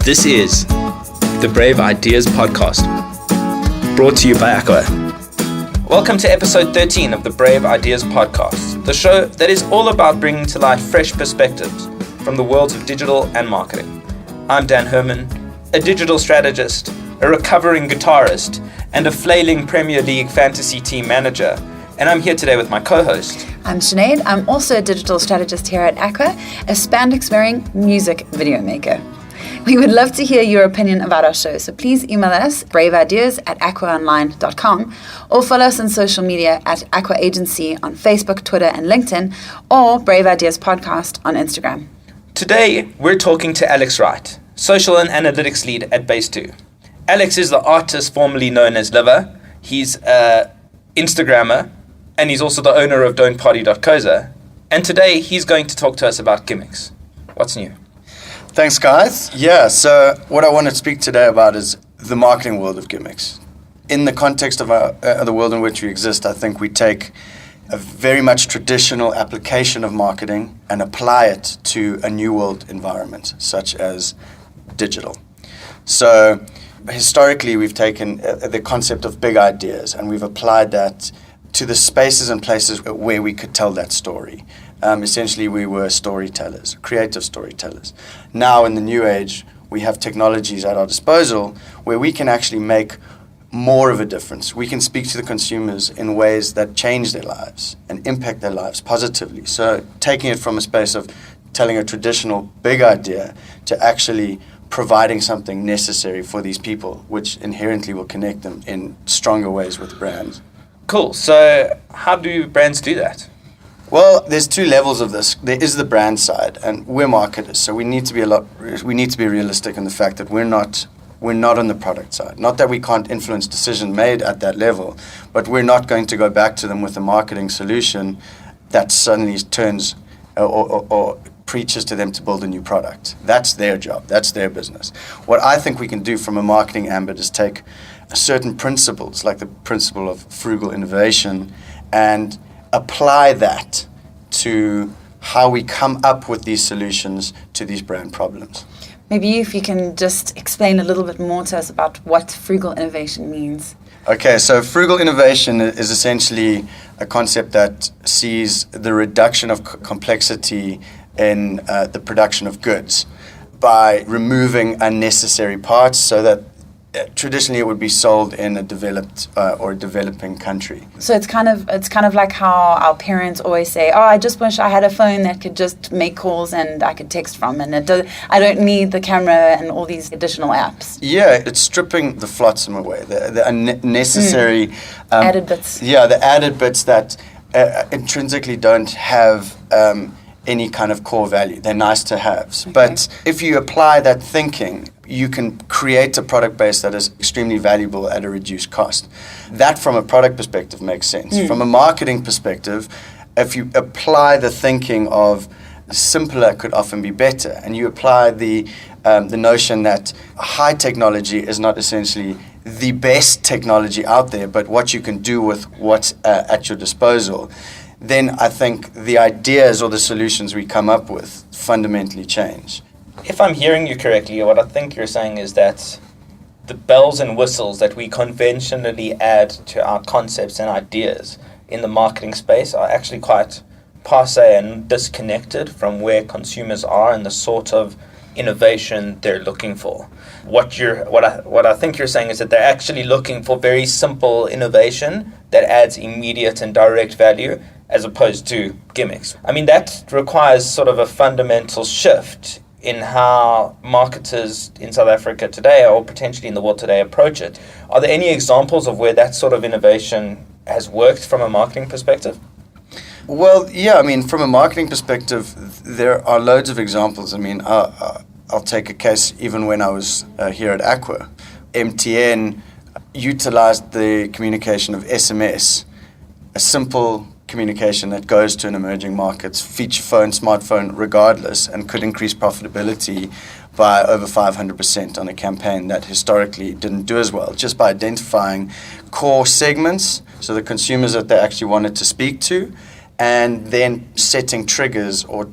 This is the Brave Ideas Podcast, brought to you by Aqua. Welcome to episode 13 of the Brave Ideas Podcast, the show that is all about bringing to light fresh perspectives from the worlds of digital and marketing. I'm Dan Herman, a digital strategist, a recovering guitarist, and a flailing Premier League fantasy team manager. And I'm here today with my co-host. I'm Sinead. I'm also a digital strategist here at Aqua, a spandex-wearing music video maker. We would love to hear your opinion about our show, so please email us, braveideas@aquaonline.com, or follow us on social media at Aqua Agency on Facebook, Twitter, and LinkedIn, or Brave Ideas Podcast on Instagram. Today, we're talking to Alex Wright, Social and Analytics Lead at BaseTwo. Alex is the artist formerly known as Liver. He's an Instagrammer, and he's also the owner of don'tparty.coza. And today, he's going to talk to us about gimmicks. What's new? Thanks, guys. Yeah, so what I want to speak today about is the marketing world of gimmicks. In the context of the world in which we exist, I think we take a very much traditional application of marketing and apply it to a new world environment, such as digital. So historically, we've taken the concept of big ideas and we've applied that to the spaces and places where we could tell that story. Essentially, we were storytellers, creative storytellers. Now, in the new age, we have technologies at our disposal where we can actually make more of a difference. We can speak to the consumers in ways that change their lives and impact their lives positively. So taking it from a space of telling a traditional big idea to actually providing something necessary for these people, which inherently will connect them in stronger ways with brands. Cool. So how do brands do that? Well, there's two levels of this. There is the brand side, and we're marketers, so we need to be realistic in the fact that we're not on the product side. Not that we can't influence decisions made at that level, but we're not going to go back to them with a marketing solution that suddenly turns or preaches to them to build a new product. That's their job. That's their business. What I think we can do from a marketing ambit is take certain principles, like the principle of frugal innovation, and apply that to how we come up with these solutions to these brand problems. Maybe if you can just explain a little bit more to us about what frugal innovation means. Okay, so frugal innovation is essentially a concept that sees the reduction of complexity in the production of goods by removing unnecessary parts so that traditionally it would be sold in a developed or a developing country. So it's kind of like how our parents always say, "Oh, I just wish I had a phone that could just make calls and I could text from, and I don't need the camera and all these additional apps." Yeah, it's stripping the flotsam away, the unnecessary added bits. Yeah, the added bits that intrinsically don't have any kind of core value. They're nice to haves. Okay. But if you apply that thinking, you can create a product base that is extremely valuable at a reduced cost. That, from a product perspective, makes sense. From a marketing perspective, if you apply the thinking of simpler could often be better, and you apply the notion that high technology is not essentially the best technology out there, but what you can do with what's at your disposal, then I think the ideas or the solutions we come up with fundamentally change. If I'm hearing you correctly, what I think you're saying is that the bells and whistles that we conventionally add to our concepts and ideas in the marketing space are actually quite passé and disconnected from where consumers are and the sort of innovation they're looking for. What I think you're saying is that they're actually looking for very simple innovation that adds immediate and direct value, as opposed to gimmicks. I mean, that requires sort of a fundamental shift in how marketers in South Africa today, or potentially in the world today, approach it. Are there any examples of where that sort of innovation has worked from a marketing perspective? Well, yeah, I mean, from a marketing perspective, there are loads of examples. I mean, I'll take a case even when I was here at Aqua. MTN utilized the communication of SMS, a simple communication that goes to an emerging markets, feature phone, smartphone, regardless, and could increase profitability by over 500% on a campaign that historically didn't do as well, just by identifying core segments, so the consumers that they actually wanted to speak to, and then setting triggers or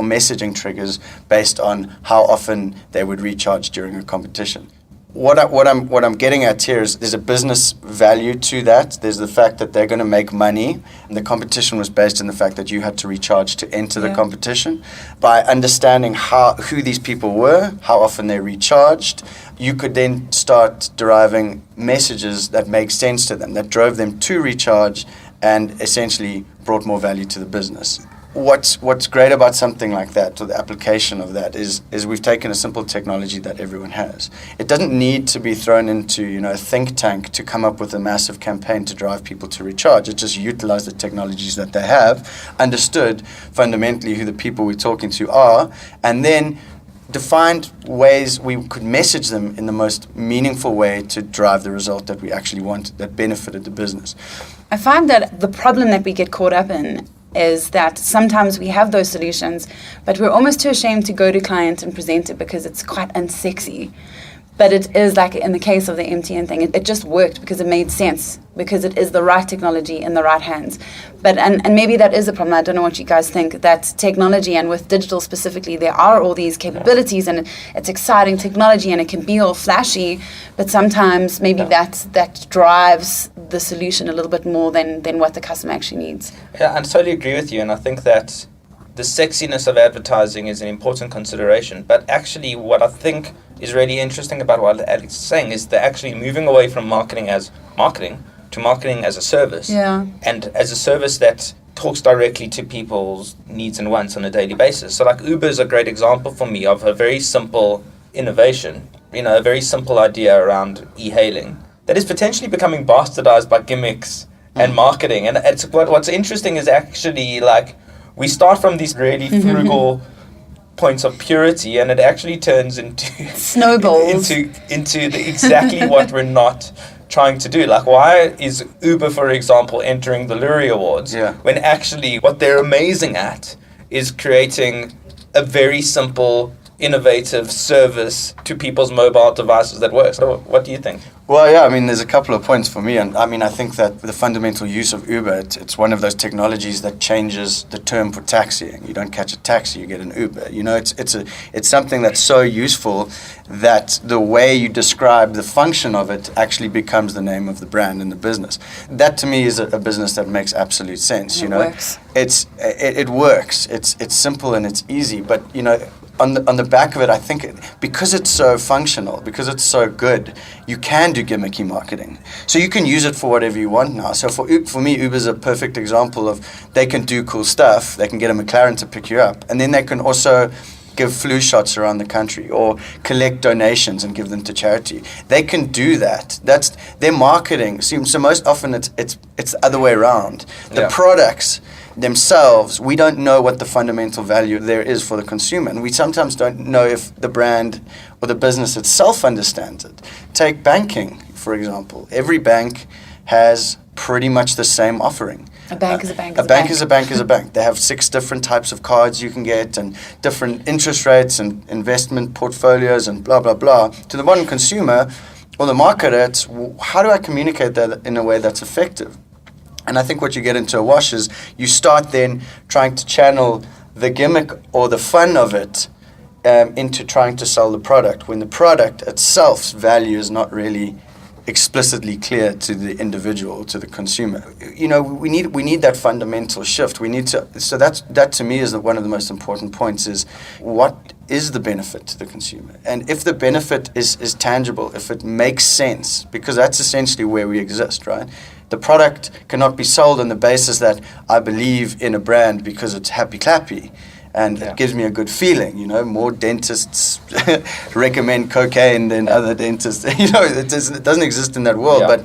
messaging triggers based on how often they would recharge during a competition. What I'm getting at here is there's a business value to that. There's the fact that they're going to make money, and the competition was based on the fact that you had to recharge to enter the competition. By understanding who these people were, how often they recharged, you could then start deriving messages that make sense to them, that drove them to recharge and essentially brought more value to the business. What's great about something like that, or the application of that, is we've taken a simple technology that everyone has. It doesn't need to be thrown into a think tank to come up with a massive campaign to drive people to recharge. It just utilize the technologies that they have, understood fundamentally who the people we're talking to are, and then defined ways we could message them in the most meaningful way to drive the result that we actually wanted, that benefited the business. I find that the problem that we get caught up in is that sometimes we have those solutions, but we're almost too ashamed to go to clients and present it because it's quite unsexy. But it is like in the case of the MTN thing, it just worked because it made sense, because it is the right technology in the right hands. But and maybe that is a problem. I don't know what you guys think, that technology, and with digital specifically, there are all these capabilities and it's exciting technology and it can be all flashy, but sometimes maybe that drives the solution a little bit more than what the customer actually needs. Yeah, I totally agree with you, and I think that the sexiness of advertising is an important consideration. But actually what I think is really interesting about what Alex is saying is they're actually moving away from marketing as marketing to marketing as a service. Yeah. And as a service that talks directly to people's needs and wants on a daily basis. So like Uber is a great example for me of a very simple innovation, a very simple idea around e-hailing that is potentially becoming bastardized by gimmicks and marketing. And it's what's interesting is actually like we start from these really frugal points of purity, and it actually turns into snowballs into exactly what we're not trying to do. Like, why is Uber, for example, entering the Lurie Awards when actually what they're amazing at is creating a very simple, innovative service to people's mobile devices that works? So what do you think? Well, yeah, I mean, there's a couple of points for me. And I mean, I think that the fundamental use of Uber, it's one of those technologies that changes the term for taxiing. You don't catch a taxi, you get an Uber. It's something that's so useful that the way you describe the function of it actually becomes the name of the brand and the business. That to me is a business that makes absolute sense. It works. It works. It's simple and it's easy, but on the back of it, I think because it's so functional, because it's so good, you can do gimmicky marketing. So you can use it for whatever you want now. So for me, Uber's a perfect example of they can do cool stuff. They can get a McLaren to pick you up, and then they can also give flu shots around the country or collect donations and give them to charity. They can do that. That's their marketing. So most often it's the other way around. The products themselves, we don't know what the fundamental value there is for the consumer, and we sometimes don't know if the brand or the business itself understands it. Take banking, for example. Every bank has pretty much the same offering. A bank is a bank. A bank is a bank is a bank. They have 6 different types of cards you can get and different interest rates and investment portfolios and blah, blah, blah. To the modern consumer or the marketer, it's how do I communicate that in a way that's effective? And I think what you get into a wash is you start then trying to channel the gimmick or the fun of it into trying to sell the product, when the product itself's value is not really explicitly clear to the individual, to the consumer. We need that fundamental shift. We need to. So that to me is one of the most important points. Is what is the benefit to the consumer, and if the benefit is tangible, if it makes sense, because that's essentially where we exist, right? The product cannot be sold on the basis that I believe in a brand because it's happy clappy and it gives me a good feeling. More dentists recommend cocaine than other dentists. It doesn't exist in that world. But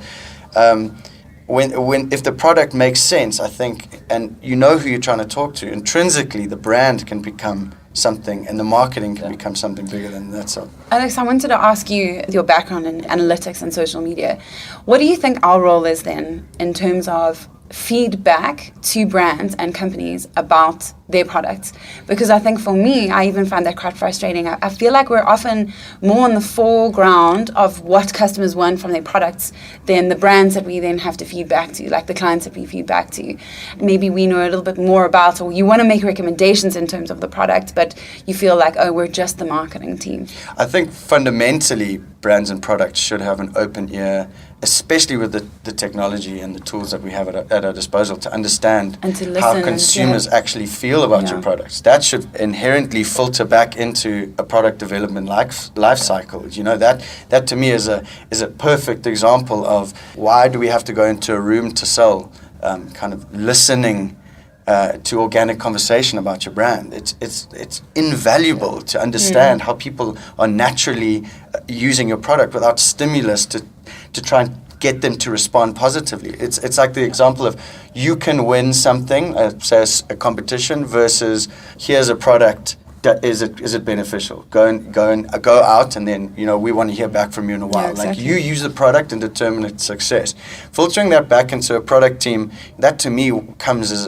if the product makes sense, I think, and who you're trying to talk to, intrinsically the brand can become something and the marketing can become something bigger than that. So, Alex, I wanted to ask you your background in analytics and social media. What do you think our role is then in terms of feedback to brands and companies about their products. Because I think for me, I even find that quite frustrating. I feel like we're often more on the foreground of what customers want from their products than the brands that we then have to feed back to, like the clients that we feed back to. Maybe we know a little bit more about, or you want to make recommendations in terms of the product, but you feel like, oh, we're just the marketing team. I think fundamentally brands and products should have an open ear, especially with the technology and the tools that we have at our disposal to understand and to how consumers actually feel about your products. That should inherently filter back into a product development life cycle. You know, that to me is a perfect example of why do we have to go into a room to sell, kind of listening to organic conversation about your brand. It's invaluable to understand how people are naturally using your product without stimulus to try and get them to respond positively. It's like the example of you can win something, say a competition, versus here's a product. Is it beneficial? Go out, and then we want to hear back from you in a while. Yeah, exactly. Like you use the product and determine its success. Filtering that back into a product team, that to me comes as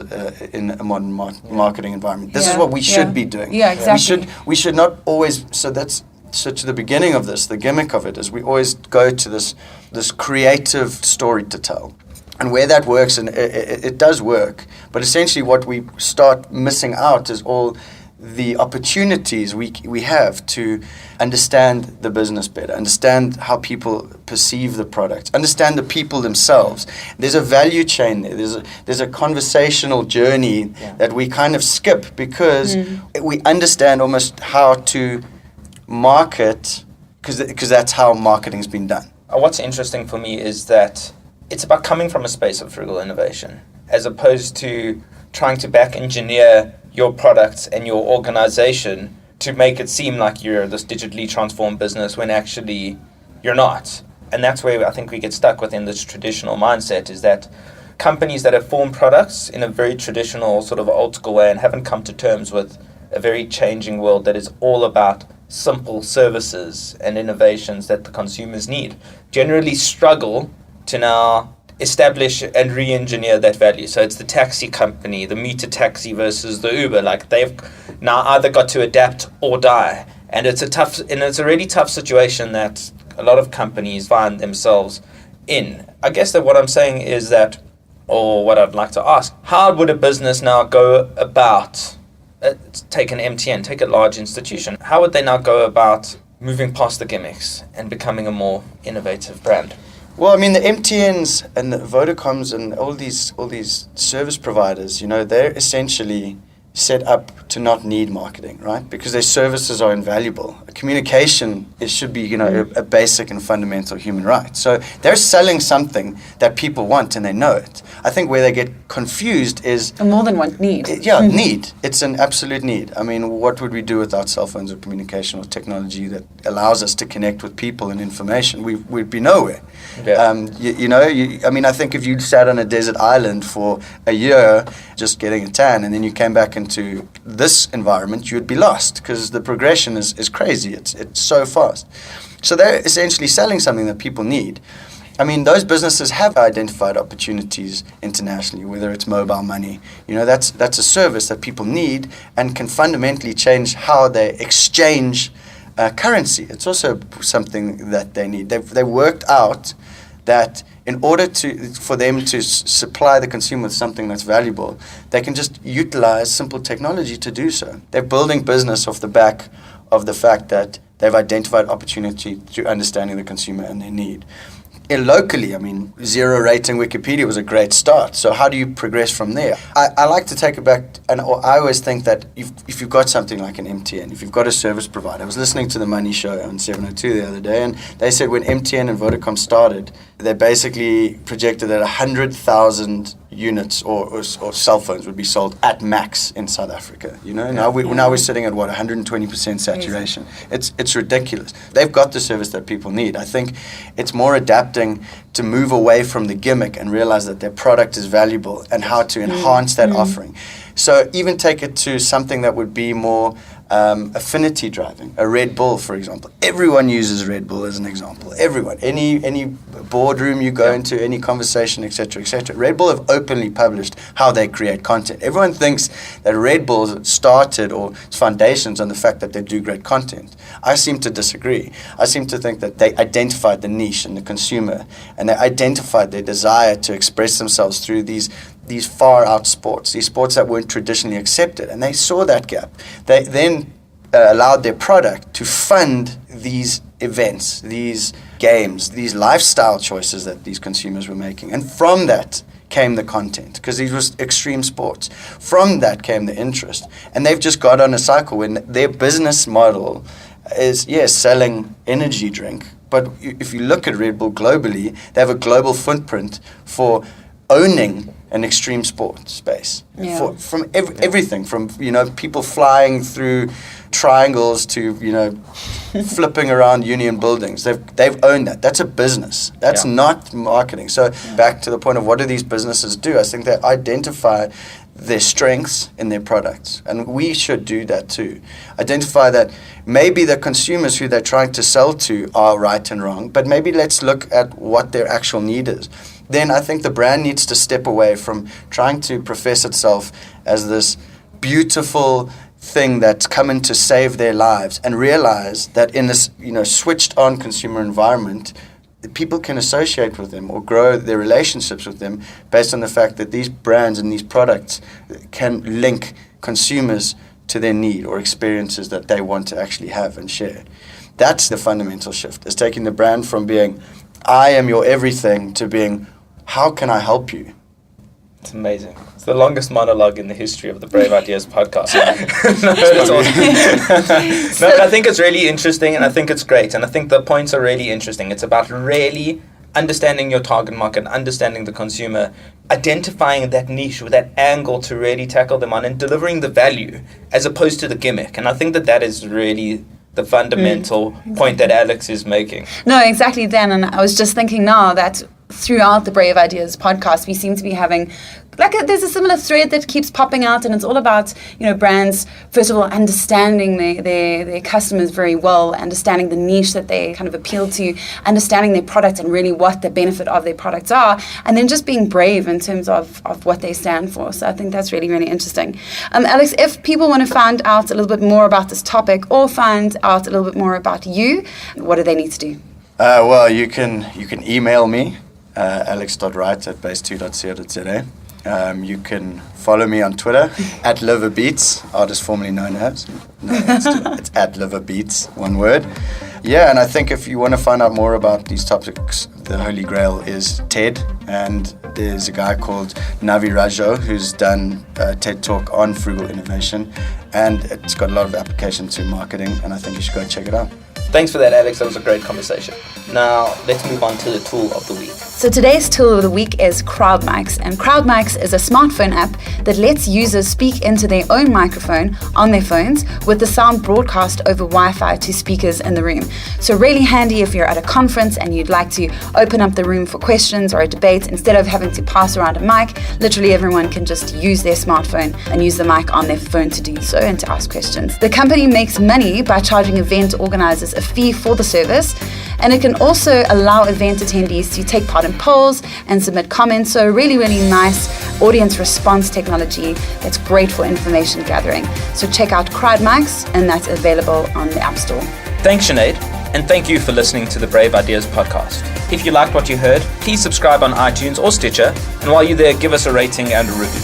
in a modern marketing environment. This is what we should be doing. Yeah, exactly. We should not always. So to the beginning of this, the gimmick of it is we always go to this creative story to tell. And where that works, and it does work, but essentially what we start missing out is all the opportunities we have to understand the business better, understand how people perceive the product, understand the people themselves. There's a value chain there. There's a conversational journey that we kind of skip because we understand almost how to market, because that's how marketing's been done. What's interesting for me is that it's about coming from a space of frugal innovation, as opposed to trying to back engineer your products and your organization to make it seem like you're this digitally transformed business when actually you're not. And that's where I think we get stuck within this traditional mindset, is that companies that have formed products in a very traditional sort of old school way and haven't come to terms with a very changing world that is all about simple services and innovations that the consumers need, generally struggle to now establish and re-engineer that value. So it's the taxi company, the meter taxi versus the Uber. Like, they've now either got to adapt or die. And it's a really tough situation that a lot of companies find themselves in. I guess that what I'm saying is that, or what I'd like to ask, how would a business now go about, take an MTN, take a large institution, how would they now go about moving past the gimmicks and becoming a more innovative brand? Well, I mean, the MTNs and the Vodacoms and all these service providers, they're essentially set up to not need marketing, right? Because their services are invaluable. Communication should be, a basic and fundamental human right. So they're selling something that people want and they know it. I think where they get confused is... A more than one need. Need. It's an absolute need. I mean, what would we do without cell phones or communication or technology that allows us to connect with people and information? We'd be nowhere. Yeah. I think if you sat on a desert island for a year just getting a tan and then you came back into this environment, you'd be lost because the progression is crazy. It's so fast. So they're essentially selling something that people need. I mean, those businesses have identified opportunities internationally, whether it's mobile money. That's a service that people need and can fundamentally change how they exchange currency. It's also something that they need. They worked out that in order for them to supply the consumer with something that's valuable, they can just utilize simple technology to do so. They're building business off the back of the fact that they've identified opportunity through understanding the consumer and their need. Locally, I mean, 0 rating Wikipedia was a great start. So how do you progress from there? I like to take it back, and I always think that if you've got something like an MTN, if you've got a service provider. I was listening to the Money Show on 702 the other day, and they said when MTN and Vodacom started, they basically projected that 100,000 units or cell phones would be sold at max in South Africa. Now we're sitting at 120% saturation. It's ridiculous. They've got the service that people need. I think it's more adapting to move away from the gimmick and realize that their product is valuable and how to enhance that offering. So even take it to something that would be more affinity driving. A Red Bull, for example. Everyone uses Red Bull as an example. Everyone. Any boardroom you go into, any conversation, etc., etc. Red Bull have openly published how they create content. Everyone thinks that Red Bull started or its foundations on the fact that they do great content. I seem to disagree. I seem to think that they identified the niche and the consumer, and they identified their desire to express themselves through these far out sports, these sports that weren't traditionally accepted, and they saw that gap. They then allowed their product to fund these events, these games, these lifestyle choices that these consumers were making, and from that came the content, because these were extreme sports. From that came the interest, and they've just got on a cycle when their business model is, yes, selling energy drink, but if you look at Red Bull globally, they have a global footprint for owning an extreme sport space. Yeah. From everything, from people flying through triangles to flipping around union buildings. They've owned that. That's a business. That's not marketing. So back to the point of what do these businesses do? I think they identify their strengths in their products, and we should do that too. Identify that maybe the consumers who they're trying to sell to are right and wrong, but maybe let's look at what their actual need is. Then I think the brand needs to step away from trying to profess itself as this beautiful thing that's coming to save their lives, and realize that in this switched on consumer environment, people can associate with them or grow their relationships with them based on the fact that these brands and these products can link consumers to their need or experiences that they want to actually have and share. That's the fundamental shift, is taking the brand from being, I am your everything, to being, how can I help you? It's amazing. It's the longest monologue in the history of the Brave Ideas podcast. No, it's awesome. No, I think it's really interesting, and I think it's great, and I think the points are really interesting. It's about really understanding your target market, understanding the consumer, identifying that niche or that angle to really tackle them on, and delivering the value as opposed to the gimmick. And I think that is really the fundamental point that Alex is making. No, exactly, Dan. And I was just thinking now that throughout the Brave Ideas podcast, we seem to be having there's a similar thread that keeps popping out, and it's all about brands, first of all, understanding their customers very well, understanding the niche that they kind of appeal to, understanding their products and really what the benefit of their products are, and then just being brave in terms of what they stand for. So I think that's really, really interesting. Alex, if people want to find out a little bit more about this topic or find out a little bit more about you, what do they need to do? Well, you can email me, alex.wright@base2.co.za. You can follow me on Twitter @liverbeats, artist formerly known as. No, it's @liverbeats, one word. Yeah, and I think if you want to find out more about these topics, the Holy Grail is TED, and there's a guy called Navi Rajo who's done a TED Talk on frugal innovation, and it's got a lot of application to marketing, and I think you should go check it out. Thanks for that, Alex. That was a great conversation. Now, let's move on to the tool of the week. So today's tool of the week is CrowdMics, and CrowdMics is a smartphone app that lets users speak into their own microphone on their phones with the sound broadcast over Wi-Fi to speakers in the room. So really handy if you're at a conference and you'd like to open up the room for questions or a debate. Instead of having to pass around a mic, literally everyone can just use their smartphone and use the mic on their phone to do so and to ask questions. The company makes money by charging event organizers a fee for the service, and it can also allow event attendees to take part in polls and submit comments. So really, really nice audience response technology that's great for information gathering. So check out CrowdMics, and that's available on the App Store. Thanks, Sinead, and thank you for listening to the Brave Ideas podcast. If you liked what you heard, please subscribe on iTunes or Stitcher, and while you're there, give us a rating and a review.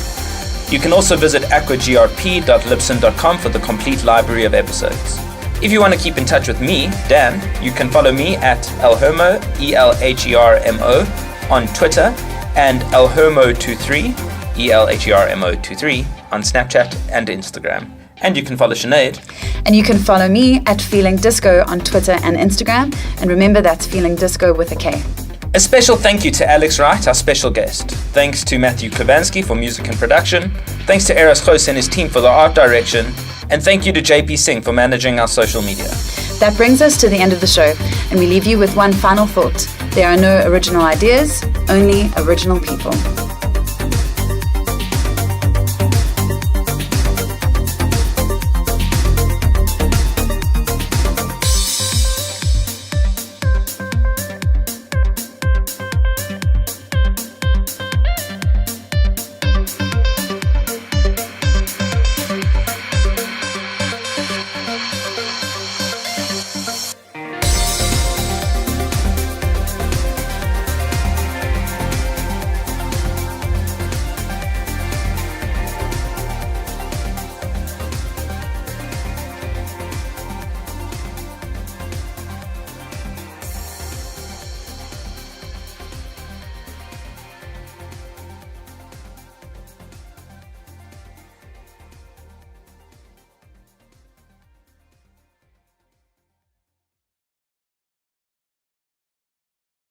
You can also visit aquagrp.libsyn.com for the complete library of episodes. If you want to keep in touch with me, Dan, you can follow me at elhermo, ELHERMO, on Twitter, and elhermo23, ELHERMO23, on Snapchat and Instagram. And you can follow Sinead. And you can follow me at Feeling Disco on Twitter and Instagram. And remember, that's Feeling Disco with a K. A special thank you to Alex Wright, our special guest. Thanks to Matthew Klawansky for music and production. Thanks to Eras Khos and his team for the art direction. And thank you to JP Singh for managing our social media. That brings us to the end of the show, and we leave you with one final thought. There are no original ideas, only original people.